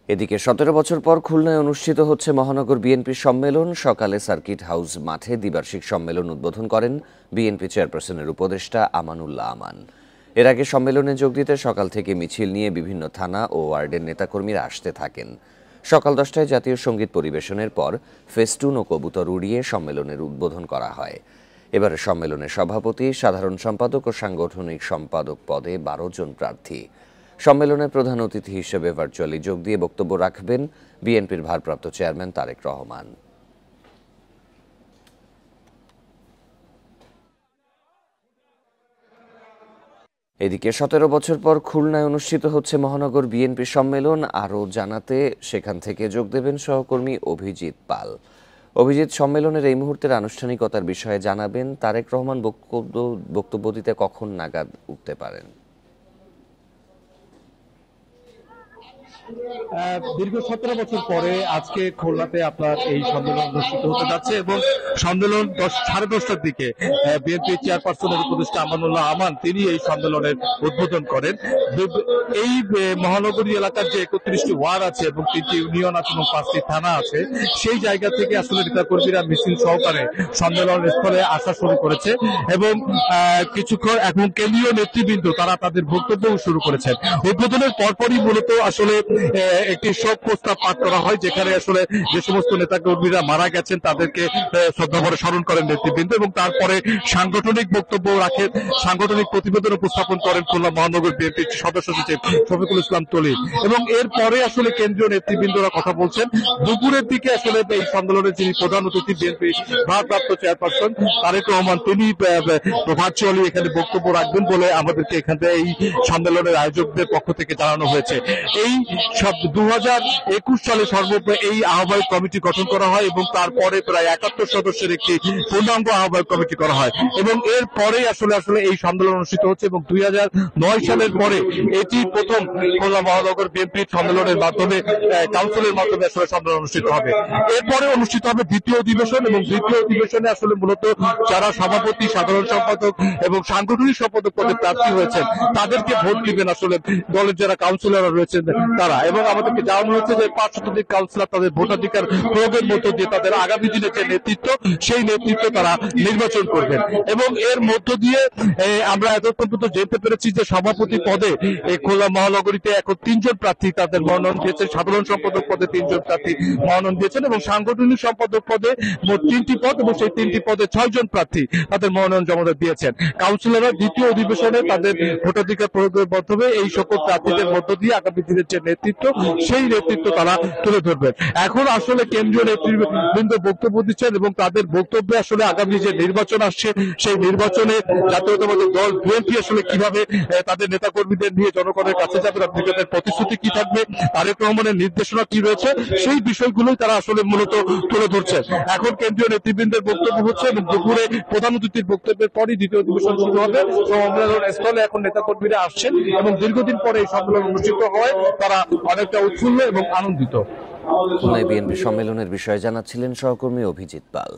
এদিকে ১৭ বছর পর খুলনায় অনুষ্ঠিত হচ্ছে মহানগর বিএনপি সম্মেলন। সকালে সার্কিট হাউস মাঠে দ্বিবার্ষিক সম্মেলন উদ্বোধন করেন বিএনপি চেয়ারপারসনের উপদেষ্টা আমানুল্লাহ আমান। এর আগে সম্মেলনে যোগ দিতে সকাল থেকে মিছিল নিয়ে বিভিন্ন থানা ও ওয়ার্ডের নেতাকর্মীরা আসতে থাকেন। সকাল ১০টায় জাতীয় সঙ্গীত পরিবেশনের পর ফেস্টুন ও কবুতর উড়িয়ে সম্মেলনের উদ্বোধন করা হয়। এবারে সম্মেলনের সভাপতি, সাধারণ সম্পাদক ও সাংগঠনিক সম্পাদক পদে ১২ জন প্রার্থী। সম্মেলনে প্রধান অতিথি হিসেবে ভার্চুয়ালি যোগ দিয়ে বক্তব্য রাখবেন বিএনপির ভারপ্রাপ্ত চেয়ারম্যান তারেক রহমান। এদিকে ১৭ বছর পর খুলনায় অনুষ্ঠিত হচ্ছে মহানগর বিএনপি সম্মেলন। আরও জানাতে সেখান থেকে যোগ দেবেন সহকর্মী অভিজিৎ পাল। অভিজিৎ, সম্মেলনের এই মুহূর্তের আনুষ্ঠানিকতার বিষয়ে জানাবেন। তারেক রহমান বক্তব্য দিতে কখন নাগাদ উঠতে পারেন? দীর্ঘ ১৭ বছর পরে আজকে খুলনাতে আপনার এই সম্মেলন অনুষ্ঠিত হতে যাচ্ছে এবং সম্মেলন 10:30টার দিকে বিএনপি চেয়ারপারসনের উপদেষ্টা আমানুল্লাহ আমান তিনি এই সম্মেলনের উদ্বোধন করেন। এই মহানগরী এলাকার যে ৩১টি ওয়ার্ড আছে এবং ৩টি ইউনিয়ন আছে এবং 5টি থানা আছে, সেই জায়গা থেকে আসলে নেতাকর্মীরা মিছিল সহকারে সম্মেলন স্থলে আসা শুরু করেছে এবং কিছুক্ষণ এখন কেন্দ্রীয় নেতৃবৃন্দ তারা তাদের বক্তব্য শুরু করেছেন। উদ্বোধনের পরপরই মূলত আসলে একটি শোক প্রস্তাব পাঠ করা হয়, যেখানে আসলে যে সমস্ত নেতাকর্মীরা মারা গেছেন তাদেরকে শ্রদ্ধাভরে স্মরণ করেন নেতৃবৃন্দ এবং তারপরে সাংগঠনিক বক্তব্য রাখেন, সাংগঠনিক প্রতিবেদন উপস্থাপন করেন খুলনা মহানগর বিএনপির সদস্য সচিব শফিকুল ইসলাম তলি এবং এরপরে আসলে কেন্দ্রীয় নেতৃবৃন্দরা কথা বলছেন। দুপুরের দিকে আসলে এই সম্মেলনের যিনি প্রধান অতিথি বিএনপি ভারপ্রাপ্ত চেয়ারপারসন তারেক রহমান তিনি ভার্চুয়ালি এখানে বক্তব্য রাখবেন বলে আমাদেরকে এখানে এই সম্মেলনের আয়োজকদের পক্ষ থেকে জানানো হয়েছে। এই ২০২১ সালে সর্বপ্রথম এই আহ্বায়ক কমিটি গঠন করা হয় এবং তারপরে প্রায় ৭১ সদস্যের একটি পূর্ণাঙ্গ আহ্বায়ক কমিটি করা হয় এবং এর পরে আসলে এই সম্মেলন অনুষ্ঠিত হচ্ছে এবং ২০০৯ সালের পরে এটি প্রথম খুলনা মহানগর বিএনপির সম্মেলনের মাধ্যমে কাউন্সিলের মাধ্যমে আসলে সম্মেলন অনুষ্ঠিত হবে। এরপরে অনুষ্ঠিত হবে দ্বিতীয় অধিবেশন এবং দ্বিতীয় অধিবেশনে আসলে মূলত যারা সভাপতি, সাধারণ সম্পাদক এবং সাংগঠনিক সম্পাদক পদে প্রার্থী হয়েছেন তাদেরকে ভোট দিবেন আসলে দলের যারা কাউন্সিলররা রয়েছেন তারা, এবং আমাদেরকে জানানো হয়েছে যে ৫ শতাধিক কাউন্সিলর তাদের ভোটাধিকার প্রয়োগের মধ্য দিয়ে তাদের আগামী দিনের যে নেতৃত্ব সেই নেতৃত্ব তারা নির্বাচন করবেন এবং এর মধ্য দিয়ে আমরা এতক্ষণ পর্যন্ত জানতে পেরেছি যে সভাপতি পদে খুলনা মহানগরীতে এখন ৩ জন প্রার্থী তাদের মনোনয়ন দিয়েছেন, সাধারণ সম্পাদক পদে ৩ জন প্রার্থী মনোনয়ন দিয়েছেন এবং সাংগঠনিক সম্পাদক পদে মোট ৩টি পদ এবং সেই ৩টি পদে ৬ জন প্রার্থী তাদের মনোনয়ন জমা দিয়েছেন। কাউন্সিলররা দ্বিতীয় অধিবেশনে তাদের ভোটাধিকার প্রয়োগের মাধ্যমে এই সকল প্রার্থীদের মধ্য দিয়ে আগামী দিনের যে নেতৃত্ব সেই নেতৃত্ব তারা তুলে ধরবেন। এখন আসলে কেন্দ্রীয় নেতৃবৃন্দ বক্তব্য দিচ্ছেন এবং তাদের বক্তব্যে আসলে আগামী যে নির্বাচন আসছে সেই নির্বাচনে জাতীয়তাবাদী দল বিএনপি আসলে কিভাবে তাদের নেতাকর্মীদের নিয়ে জনগণের কাছে যাবে, তাদের প্রতিশ্রুতি কি থাকবে, তারেক রহমানের নির্দেশনা কি রয়েছে, সেই বিষয়গুলোই তারা আসলে মূলত তুলে ধরছে। এখন কেন্দ্রীয় নেতৃবৃন্দের বক্তব্য হচ্ছে এবং দুপুরে প্রধান অতিথির বক্তব্যের পরই দ্বিতীয় অধিবেশন শুরু হবে। সম্মেলন স্থলে এখন নেতাকর্মীরা আসছেন এবং দীর্ঘদিন পরে এই সম্মেলন অনুষ্ঠিত হয় তারা অনেকটা উৎফুল্ল এবং আনন্দিত। খুলনায় বিএনপি সম্মেলনের বিষয়ে জানাচ্ছিলেন সহকর্মী অভিজিৎ পাল।